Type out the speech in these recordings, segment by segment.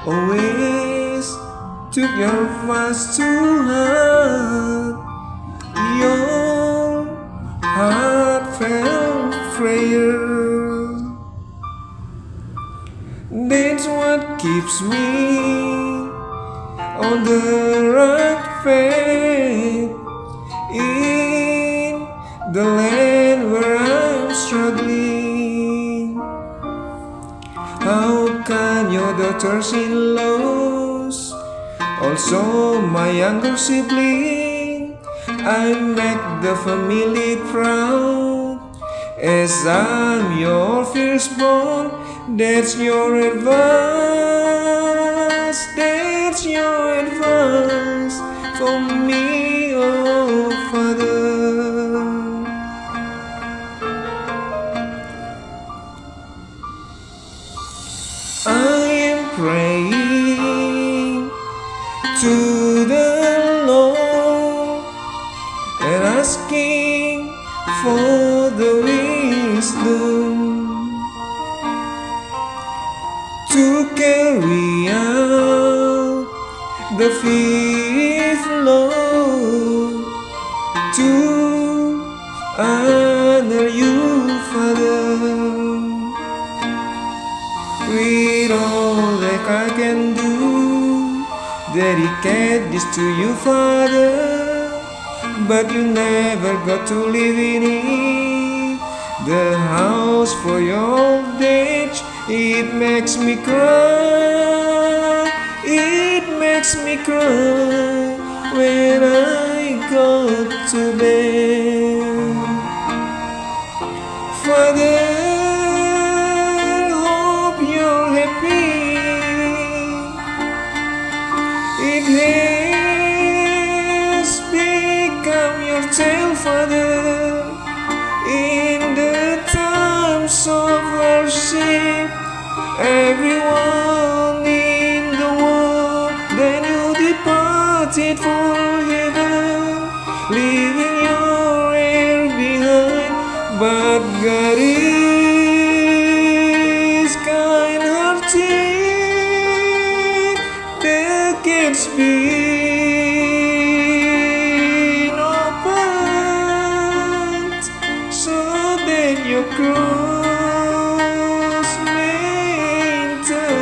always took your voice to heart. Your heartfelt prayer, that's what keeps me on the right path in the land where I'm struggling. How can your daughters-in-laws, also my younger sibling, I make the family proud, as I'm your firstborn? That's your advice, that's your advice for me, oh Father. I am praying to the Lord and asking for the wisdom to carry out the fifth law, to honor you, Father. With all that I can do, dedicate this to you, Father. But you never got to live in it, the house for your old age. It makes me cry, it makes me cry when I go to bed. Father, hope you're happy. It has become your tale, Father, in the times of worship. Everyone in the world, then you departed for heaven, leaving your heir behind. But God is kind-hearted, the gates been opened, so that your cross may enter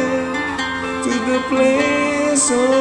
to the place of